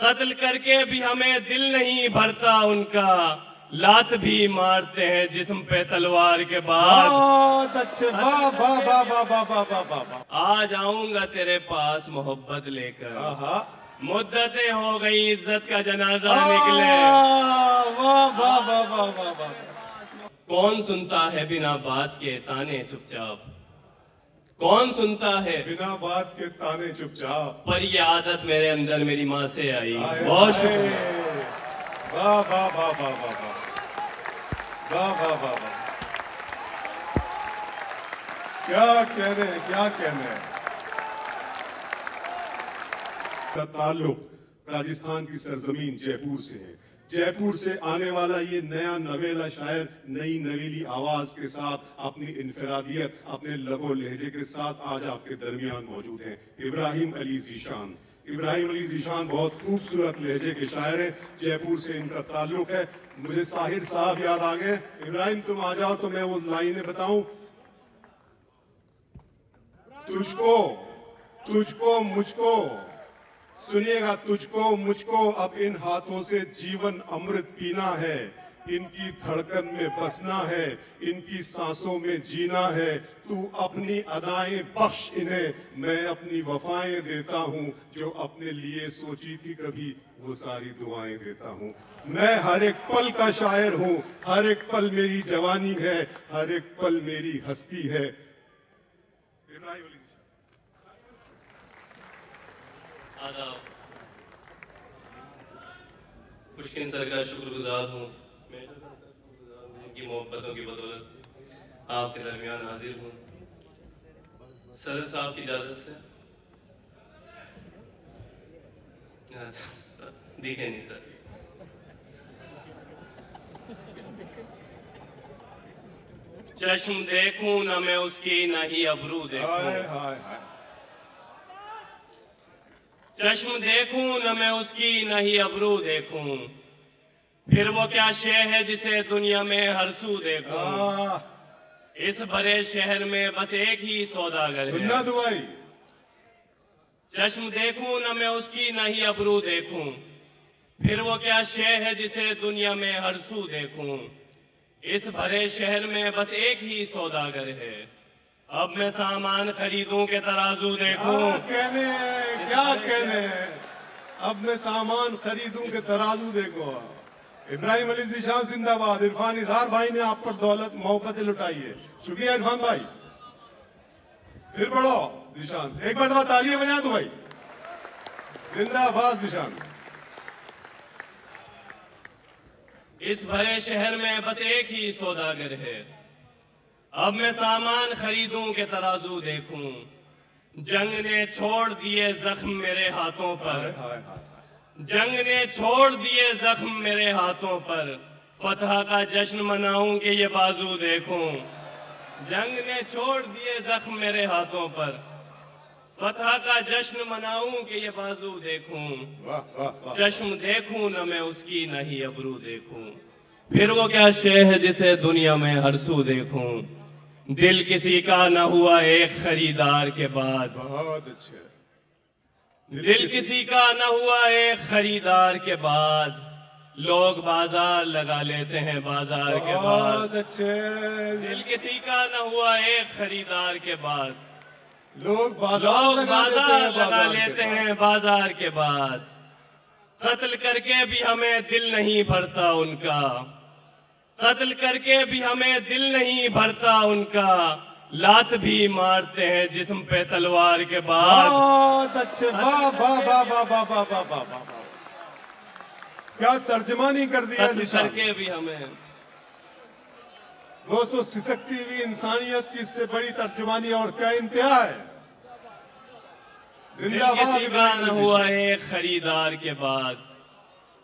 कत्ल करके भी हमें दिल नहीं भरता उनका, लात भी मारते हैं जिस्म पे तलवार के बाद। बहुत अच्छे, वाह वाह वाह वाह वाह वाह वाह वाह वाह। आज आऊंगा तेरे पास मोहब्बत लेकर, आहा, मुद्दतें हो गई इज्जत का जनाजा निकले। वाह वाह वाह वाह वाह वाह। कौन सुनता है बिना बात के ताने चुपचाप, कौन सुनता है बिना बात के ताने चुपचाप। पर ये आदत मेरे अंदर मेरी माँ से आई। आए, बहुत आए। शुक्रिया। वाह वाह वाह वाह वाह वाह वाह वाह वाह वाह। क्या कहने, क्या कहने। का ताल्लुक राजस्थान की सरजमीन जयपुर से है। जयपुर से आने वाला ये नया नवेला शायर नई नवेली आवाज के साथ अपनी इनफरादियत, अपने लबो लहजे के साथ आज आपके दरमियान मौजूद हैं। इब्राहिम अली ज़ीशान। इब्राहिम अली ज़ीशान बहुत खूबसूरत लहजे के शायर हैं। जयपुर से इनका ताल्लुक है। मुझे साहिर साहब याद आ गए। इब्राहिम तुम आ जाओ तो मैं वो लाइनें बताऊं। तुझको, तुझको मुझको, सुनिएगा, तुझको मुझको अब इन हाथों से जीवन अमृत पीना है। इनकी धड़कन में बसना है, इनकी सांसों में जीना है। तू अपनी अदाएं बख्श इन्हें, मैं अपनी वफाएं देता हूँ। जो अपने लिए सोची थी कभी वो सारी दुआएं देता हूँ। मैं हर एक पल का शायर हूँ, हर एक पल मेरी जवानी है, हर एक पल मेरी हस्ती है। इब्राहिम अली आदाब। मुश्किल सर का शुक्रगुजार हूँ मैं, इनकी मोहब्बतों की बदौलत आपके दरमियान हाजिर हूँ। सदर साहब की इजाजत से। दिखे नहीं सर। चश्म देखूं न मैं उसकी न ही अबरू देखूं, हाय हाय हाय। चश्म देखूं न मैं उसकी न ही अबरू देखूं, फिर वो क्या शे है जिसे दुनिया में हर सू देखूं। आह, इस भरे शहर में बस एक ही सौदागर सुनना है। दुआई। चश्म देखूं न मैं उसकी न ही अबरू देखूं, फिर वो क्या शे है जिसे दुनिया में हर सू देखूं। इस भरे शहर में बस एक ही सौदागर है, अब मैं सामान खरीदूं के तराजू देखूं। कहने, क्या कहने। अब मैं सामान खरीदूं के तराजू देखो। इब्राहिम अली ज़ीशान जिंदाबाद। इरफान इजहार भाई ने आप पर दौलत मोहब्बतें लुटाई है। शुक्रिया इरफान भाई। फिर बढ़ो ज़ीशान, एक बार बाद तालियां बजा दो भाई। जिंदाबाद ज़ीशान। इस भरे शहर में बस एक ही सौदागर है, अब मैं सामान खरीदूं के तराजू देखूं। जंग ने छोड़ दिए जख्म मेरे हाथों पर, हाय हाय हाय। जंग ने छोड़ दिए जख्म मेरे हाथों पर, फतह का जश्न मनाऊं कि ये बाजू देखूं। जंग ने छोड़ दिए जख्म मेरे हाथों पर, फतह का जश्न मनाऊं कि ये बाजू देखूं। वाह वाह वाह। चश्म देखूं न मैं उसकी न ही अबरू देखूं, फिर वो क्या शे है जिसे दुनिया में हर सू देखूं। दिल किसी का न हुआ एक खरीदार के बाद, बहुत अच्छे। दिल किसी का न हुआ एक खरीदार के बाद, लोग बाजार लगा लेते हैं बाजार के बाद। बहुत अच्छे। दिल किसी का न हुआ एक खरीदार के बाद, लोग बाजार लोग लगा बाजार लगा बाजार के लेते बाद। हैं बाजार के बाद। कत्ल करके भी हमें दिल नहीं भरता उनका, कत्ल करके भी हमें दिल नहीं भरता उनका, लात भी मारते हैं जिस्म पे तलवार के बाद। बहुत अच्छे। वाह वाह वाह वाह वाह वाह वाह वाह वाह। क्या तर्जमानी कर दिया कत्ल ज़ीशान। करके भी हमें। दोस्तों, सिसकती हुई इंसानियत की इससे बड़ी तर्जुमानी और क्या इंतहा है। दिल जिंदाबाद किसी का इब्राहिम न अली हुआ ज़ीशान। एक खरीदार के बाद,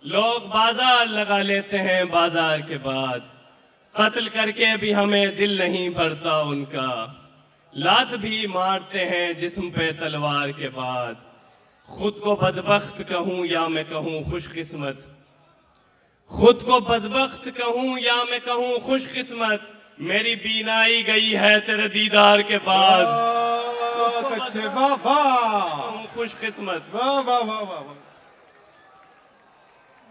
लोग बाजार लगा लेते हैं बाजार के बाद। कत्ल करके भी हमें दिल नहीं भरता उनका, लात भी मारते हैं जिस्म पे तलवार के बाद। खुद को बदबख्त कहूं या मैं कहूं खुशकिस्मत, खुद को बदबख्त कहूं या मैं कहूं खुशकिस्मत, मेरी बीनाई गई है तेरे दीदार के बाद। बहुत अच्छे। वाह वाह खुशकिस्मत। वाह वाह वाह वाह वाह।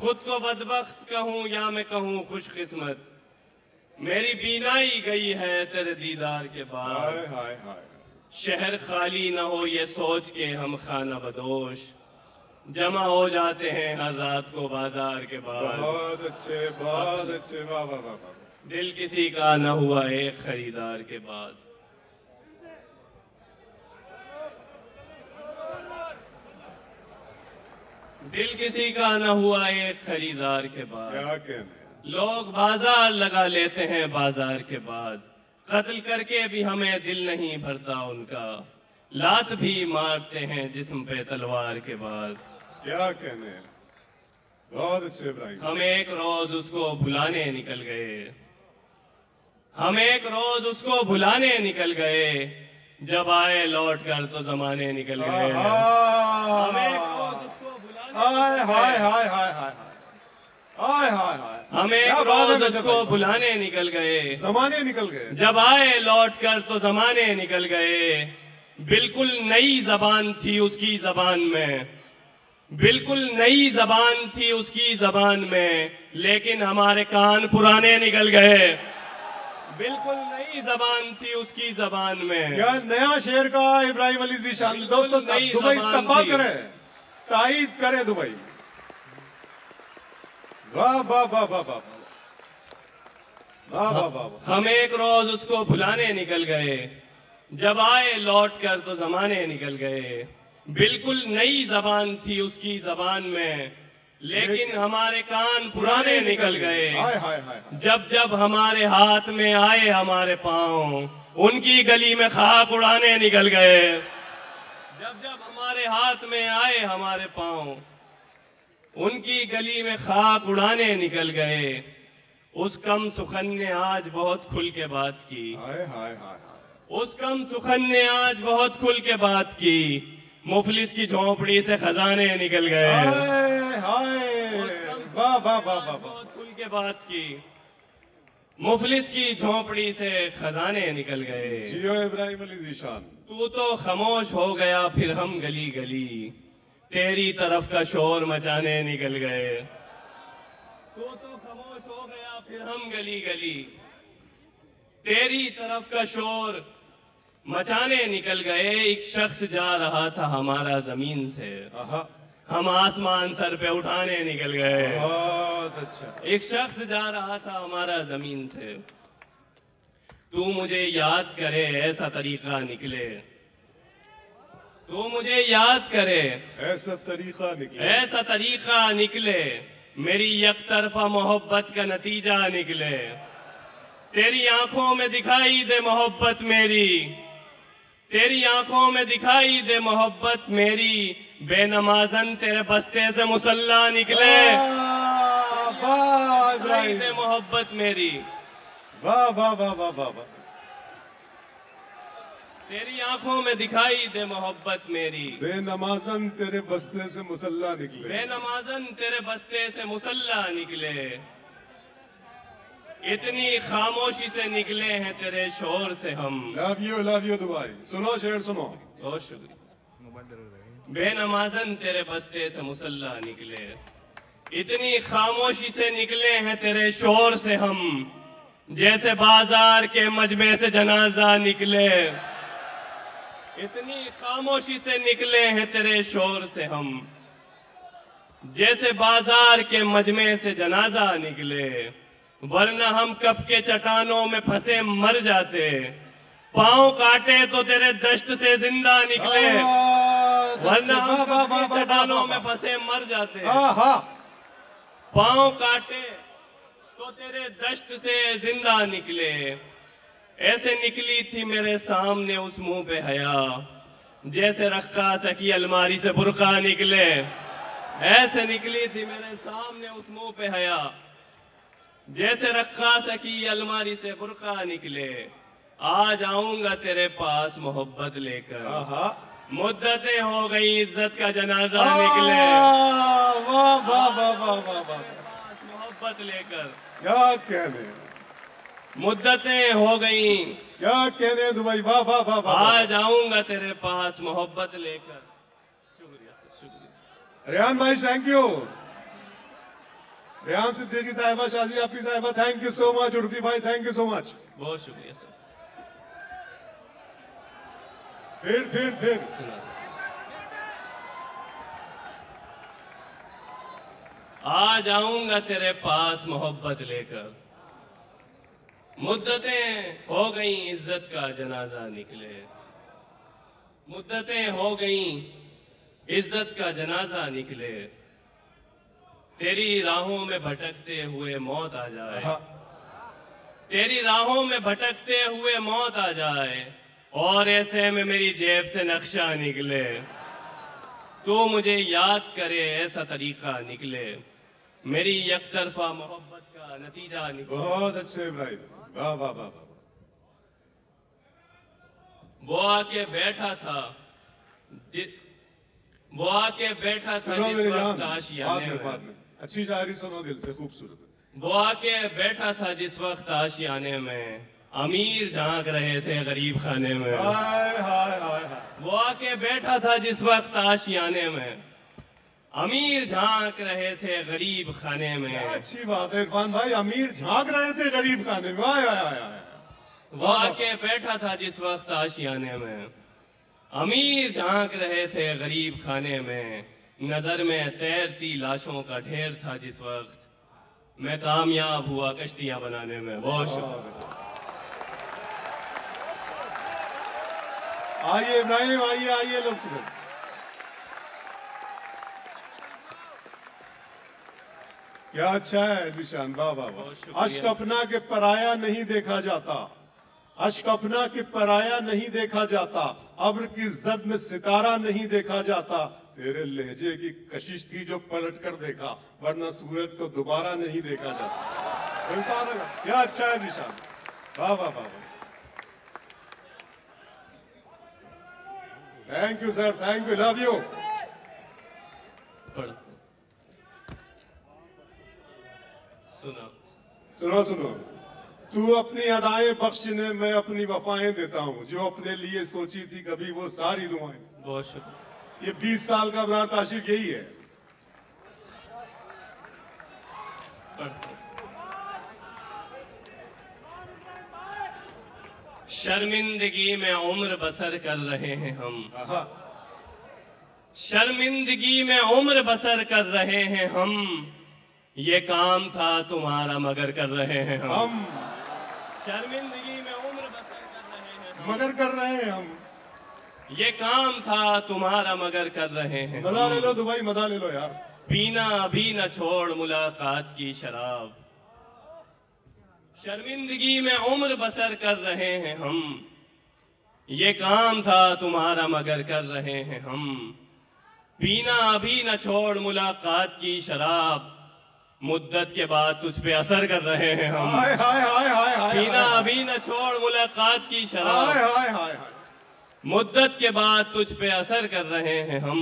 खुद को बदबख्त कहूं या मैं कहूं खुशकिस्मत, मेरी बीनाई गई है तेरे दीदार के बाद। हाय हाय हाय। शहर खाली न हो ये सोच के हम खाना बदोश, जमा हो जाते हैं हर रात को बाजार के बाद। बहुत अच्छे, बहुत अच्छे, वाह वाह वाह वाह। दिल किसी का न हुआ एक खरीदार के बाद। दिल किसी का न हुआ एक खरीदार के बाद। क्या कहने। लोग बाजार लगा लेते हैं बाजार के बाद, कत्ल करके भी हमें दिल नहीं भरता उनका, लात भी मारते हैं जिस्म पे तलवार के बाद। क्या कहने। बहुत अच्छे इब्राहिम। हम एक रोज उसको भुलाने निकल गए, हम एक रोज उसको भुलाने निकल गए, जब आए लौट कर तो जमाने निकल गए। हम एक रोज उसको भुलाने हाय निकल हाय गए। हाय हाय हाय हाय हाय हाय। हम एक क्या बात है रोज मेजर उसको भाई। भुलाने निकल गए, जमाने निकल गए। जब आए लौट कर तो जमाने निकल गए। बिल्कुल नई जबान थी उसकी जबान में, बिल्कुल नई जबान थी उसकी जबान में, लेकिन हमारे कान पुराने निकल गए। बिल्कुल नई जबान थी उसकी जबान में। क्या नया शेर का इब्राहिम अली ज़ीशान। बिल्कुल दोस्तों नई दुबई जबान इस्तकबाल थी। करे, ताईद करे दुबई। वाह वाह वाह वाह वाह वाह वाह वाह वाह। हम एक रोज उसको भुलाने निकल गए, जब आए लौट कर तो जमाने निकल गए। बिल्कुल नई जबान थी उसकी जबान में, लेकिन हमारे कान पुराने निकल गए। हाय हाय हाय। जब जब हमारे हाथ में आए हमारे पांव, उनकी गली में खाक उड़ाने निकल गए। जब जब हमारे हाथ में आए हमारे पांव, उनकी गली में खाक उड़ाने निकल गए। उस कम सुखन ने आज बहुत खुल के बात की, हाय हाय हाय। उस कम सुखन ने आज बहुत खुल के बात की। मुफलिस की झोंपड़ी से खजाने निकल गए। हाय हाय। वाह वाह वाह वाह वाह। बहुत खुल के बात की, मुफलिस की झोंपड़ी से खजाने निकल गए। जियो इब्राहिम अली ज़ीशान। तू तो खामोश हो गया फिर हम गली गली, तेरी तरफ का शोर मचाने निकल गए। तू तो खामोश हो गया फिर हम गली गली, तेरी तरफ का शोर मचाने निकल गए। एक शख्स जा रहा था हमारा जमीन से, आहा। हम आसमान सर पे उठाने निकल गए। बहुत अच्छा। एक शख्स जा रहा था हमारा जमीन से, तू मुझे याद करे ऐसा तरीका निकले, तू मुझे याद करे ऐसा तरीका निकले। ऐसा तरीका निकले, मेरी यकतरफा मोहब्बत का नतीजा निकले। तेरी आंखों में दिखाई दे मोहब्बत मेरी, तेरी आंखों में दिखाई दे मोहब्बत मेरी, बेनमाजन तेरे बस्ते से मुसल्ला निकले। वाह दिखाई इब्राहिम। दे मोहब्बत मेरी, वाह वाह वाह वाह वाह वाह। तेरी आंखों में दिखाई दे मोहब्बत मेरी, बेनमाजन तेरे बस्ते से मुसल्ला निकले। बेनमाजन तेरे बस्ते से मुसल्ला निकले। इतनी खामोशी से निकले हैं तेरे शोर से हम। Love you Dubai. सुनो शेर सुनो। बहुत शुक्रिया। बेनमाजन तेरे बस्ते से मुसल्ला निकले, इतनी खामोशी से निकले हैं तेरे शोर से हम, जैसे बाजार के मजमे से जनाजा निकले। इतनी खामोशी से निकले हैं तेरे शोर से हम, जैसे बाजार के मजमे से जनाजा निकले। वरना हम कब के चट्टानों में फंसे मर जाते, पांव काटे तो तेरे दश्त से जिंदा निकले। वरना हम कब के चट्टानों में फंसे मर जाते, पांव काटे तो तेरे दश्त से जिंदा निकले। ऐसे निकली थी मेरे सामने उस मुंह पे हया, जैसे रक्कास की अलमारी से बुर्का निकले। ऐसे निकली थी मेरे सामने उस मुंह पे हया, जैसे रक्कास की अलमारी से बुर्का निकले। आज आऊंगा तेरे पास मोहब्बत लेकर, मुद्दतें हो गई इज्जत का जनाजा निकले। वाह वाह वाह वाह वाह वाह। मोहब्बत लेकर क्या कहने, मुद्दतें हो गई, क्या कहने दुबई। वाह वाह वाह वाह। आज आऊंगा तेरे पास मोहब्बत लेकर। शुक्रिया शुक्रिया। रेहान भाई थैंक यू। रेहान सिद्दीकी साहिबा, शाजी आपी साहिबा, thank you so much. Urfi भाई, थैंक यू सो मच। बहुत शुक्रिया सर। फिर सुना। आ जाऊंगा तेरे पास मोहब्बत लेकर, मुद्दतें हो गई इज्जत का जनाजा निकले, मुद्दतें हो गई इज्जत का जनाजा निकले, तेरी राहों में भटकते हुए मौत आ जाए, हाँ। तेरी राहों में भटकते हुए मौत आ जाए, और ऐसे में मेरी जेब से नक्शा निकले, तू मुझे याद करे ऐसा तरीका निकले, मेरी यकतरफा मोहब्बत का नतीजा निकले। बहुत अच्छे इब्राहिम, वाह वाह वाह वाह। वो आके बैठा था वो आके बैठा था सुनो जिस मेरी वक्त जान, आशियाने बाद में, में अच्छी शायरी सुनो दिल से, खूबसूरत। वो आके बैठा था जिस वक्त आशियाने में, अमीर झांक रहे थे गरीब खाने में। हाय हाय हाय हाय। वो आके बैठा था जिस वक्त आशियाने में, अमीर झांक रहे थे गरीब खाने में। क्या अच्छी बात है इरफान भाई, अमीर झांक रहे थे गरीब खाने में। आय आय आय आय। वो आके बैठा था जिस वक्त आशियाने में, अमीर झांक रहे थे गरीब खाने में, नजर में तैरती लाशों का ढेर था जिस वक्त, मैं कामयाब हुआ कश्तियां बनाने में। बहुत शुक्रिया। आइए इब्राहिम, आइए आइए, लोग सुनो। क्या अच्छा है जीशान, वाह वाह बहुत वाह। शुक्रिया। अश्क अपना के पराया नहीं देखा जाता, अश्क अपना के पराया नहीं देखा जाता, अब्र की जद में सितारा नहीं देखा जाता, तेरे लहजे की कशिश थी जो पलट कर देखा, वरना सूरज को दोबारा नहीं देखा जाता। इरफान, क्या अच्छा है जीशान, वाह वाह वाह। Thank you sir, thank you, love you. पढ़- सुना। सुनो सुनो, तू अपनी अदाएं बख्शने, मैं अपनी वफाएं देता हूँ, जो अपने लिए सोची थी कभी वो सारी दुआएं। बहुत शुक्रिया। ये 20 साल का अबरार ताशिक यही है। पढ़- शर्मिंदगी में उम्र बसर कर रहे हैं हम, आहा, शर्मिंदगी में उम्र बसर कर रहे हैं हम, ये काम था तुम्हारा मगर कर रहे हैं हम। शर्मिंदगी में उम्र बसर कर रहे हैं हम, मगर कर रहे हैं हम। ये काम था तुम्हारा मगर कर रहे हैं मजा हम। ले लो दुबई, मजा ले लो यार। पीना अभी न छोड़ मुलाकात की शराब, शर्मिंदगी में उम्र बसर कर रहे हैं हम, ये काम था तुम्हारा मगर कर रहे हैं हम। पीना अभी न छोड़ मुलाकात की शराब, मुद्दत के बाद तुझ पे असर कर रहे हैं हम। हाय हाय हाय हाय हाय। पीना अभी न छोड़ मुलाकात की हाय शराब, हाय हाय हाय। मुद्दत के बाद तुझ पे असर कर रहे हैं हम।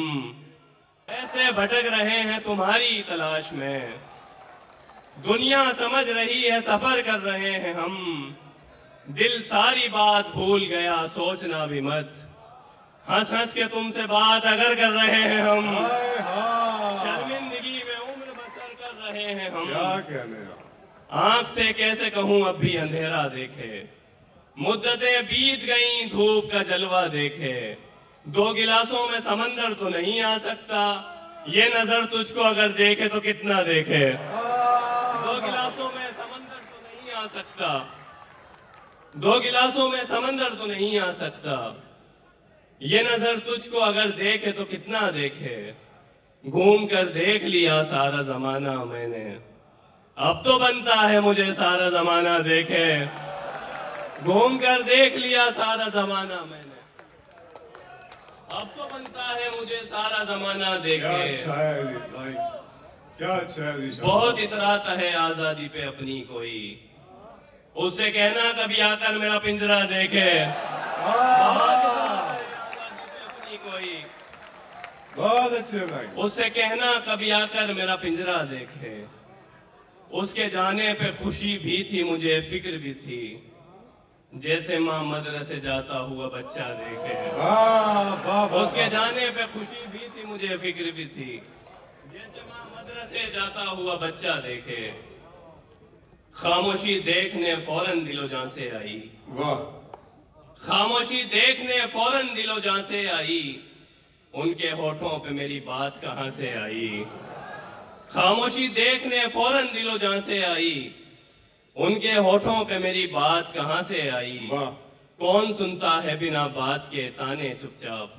ऐसे भटक रहे हैं तुम्हारी तलाश में, दुनिया समझ रही है सफर कर रहे हैं हम। दिल सारी बात भूल गया सोचना भी मत, हंस हंस के तुमसे बात अगर कर रहे हैं हम। हाय हाय। शर्मिंदगी में उम्र बसर कर रहे हैं हम। क्या कहने यार। आंख से कैसे कहूं अब भी अंधेरा देखे, मुद्दतें बीत गई धूप का जलवा देखे। 2 गिलासों में समंदर तो नहीं आ सकता, ये नजर तुझको अगर देखे तो कितना देखे। 2 गिलासों में समंदर तो नहीं आ सकता, 2 गिलासों में समंदर तो नहीं आ सकता, ये नजर तुझको अगर देखे तो कितना देखे। घूम कर देख लिया सारा जमाना मैंने, अब तो बनता है मुझे सारा जमाना देखे। घूम कर देख लिया सारा जमाना मैंने, अब तो बनता है मुझे सारा जमाना क्या देखे। अच्छा है जी भाई, क्या अच्छा है जी। बहुत इतराता है आजादी पे अपनी कोई, उससे कहना कभी आकर मेरा पिंजरा देखे। अपनी कोई, बहुत अच्छे भाई। उससे कहना कभी आकर मेरा पिंजरा देखे। उसके जाने पे खुशी भी थी मुझे फिक्र भी थी, जैसे माँ मदरसे जाता हुआ बच्चा देखे। वाह वाह वाह। उसके जाने पे खुशी भी थी मुझे फिक्र भी थी, जैसे माँ मदरसे जाता हुआ बच्चा देखे, खामोशी देखने फौरन दिलो जां से आई। वाह, खामोशी देखने फौरन दिलो जां से आई, उनके होठों पे मेरी बात कहां से आई। खामोशी देखने फौरन दिलो जां से आई, उनके होठों पे मेरी बात कहां से आई। वाह, कौन सुनता है बिना बात के ताने चुपचाप,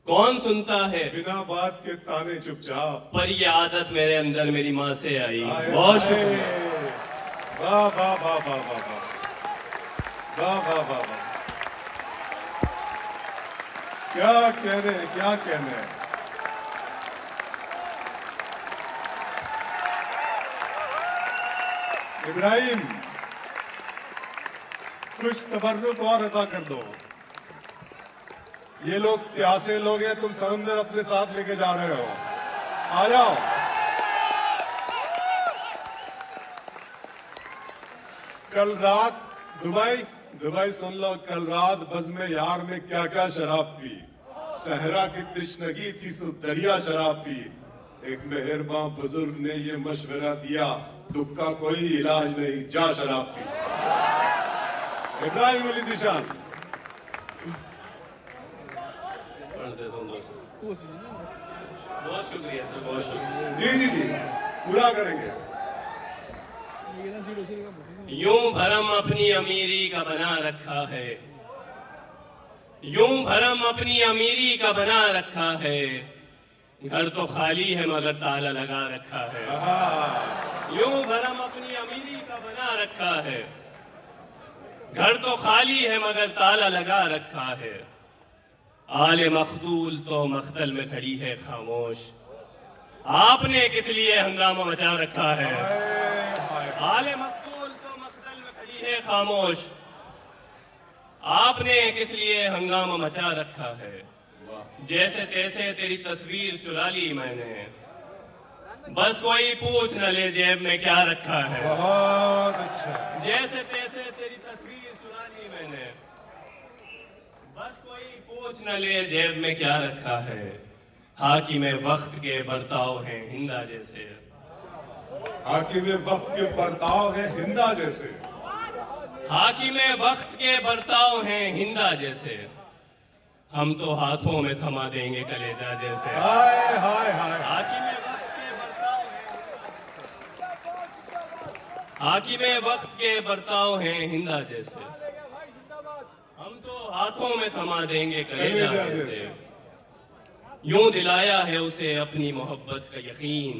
कौन सुनता है, बिना बात के ताने चुपचाप। पर ये आदत मेरे अंदर मेरी माँ से आई। आए, बहुत आए। शुक्रिया। वाह वाह वाह वाह वाह वाह वाह वाह वाह वाह, क्या कहने, क्या कहने। इब्राहिम, कुछ तबर्रुक और अदा कर दो। ये लोग प्यासे लोग हैं, तुम समंदर अपने साथ लेके जा रहे हो। आ जाओ। कल रात दुबई सुन लो, कल रात बज़्म यार में क्या क्या शराब पी। सहरा की तृष्णगी थी सो दरिया शराब पी। एक मेहरबान बुजुर्ग ने ये मशवरा दिया, दुख का कोई इलाज नहीं, जा शराब पी। इब्राहिम अली ज़ीशान। पढ़ देता हूं दोस्तों। बहुत शुक्रिया सर, बहुत शुक्रिया। जी जी जी, पूरा करेंगे। यूं भरम अपनी अमीरी का बना रखा है, यूं भरम अपनी अमीरी का बना रखा है, घर तो खाली है मगर ताला लगा रखा है। यूं भरम अपनी अमीरी का बना रखा है, घर तो खाली है मगर ताला लगा रखा है। आले मखदूल तो मख्तल में खड़ी है खामोश, आपने किस लिए हंगामा मचा रखा है। आले मखदूल तो मख्तल में खड़ी है खामोश, आपने किस लिए हंगामा मचा रखा है। जैसे तैसे तेरी तस्वीर चुरा ली मैंने, बस कोई पूछ न ले जेब में क्या रखा है। बहुत अच्छा। जैसे तैसे तेरी तस्वीर चुरा ली मैंने, बस कोई पूछ न ले जेब में क्या रखा है। हाकिम वक्त के बर्ताव हैं हिंदा जैसे, हाकिम वक्त के बर्ताव है हिंदा जैसे, हाकिम वक्त के बर्ताव हैं हिंदा जैसे, हम तो हाथों में थमा देंगे कलेजा जैसे। हाय हाय हाय। हाकिम वक्त के बर्ताव हैं, हाकिम वक्त के बर्ताव हैं हिंदा जैसे, हम तो हाथों में थमा देंगे कलेजा जैसे। यूं दिलाया है उसे अपनी मोहब्बत का यकीन,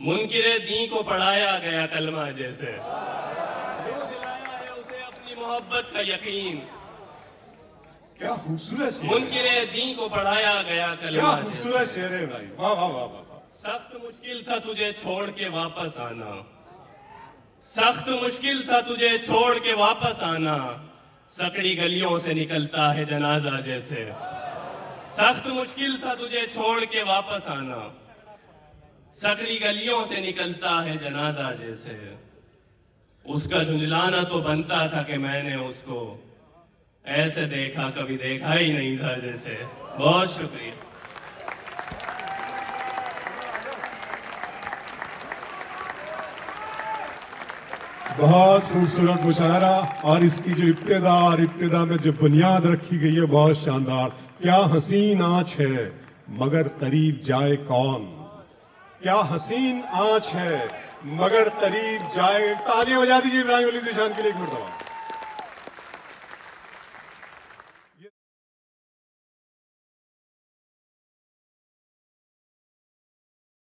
मुनकिरे दी को पढ़ाया गया कलमा जैसे। यूं दिलाया है उसे अपनी मोहब्बत का यकीन, क्या खूबसूरत शेर, मुनकिरे दी को पढ़ाया गया क्या कलमा जैसे। खूबसूरत शेर है भाई। वाह वाह वाह वाह। सख्त मुश्किल था तुझे छोड़ के वापस आना, सख्त मुश्किल था तुझे छोड़ के वापस आना, सकड़ी गलियों से निकलता है जनाजा जैसे। सख्त मुश्किल था तुझे छोड़ के वापस आना, सकड़ी गलियों से निकलता है जनाजा जैसे। उसका झुंझलाना तो बनता था कि मैंने उसको ऐसे देखा कभी देखा ही नहीं था जैसे। बहुत शुक्रिया। बहुत खूबसूरत मुशायरा, और इसकी जो इब्तिदा में जो बुनियाद रखी गई है बहुत शानदार। क्या हसीन आँच है मगर करीब जाए कौन, क्या हसीन आँच है मगर करीब जाए। तालियां बजा दीजिए इब्राहिम अली ज़ीशान के लिए एक मरतबा।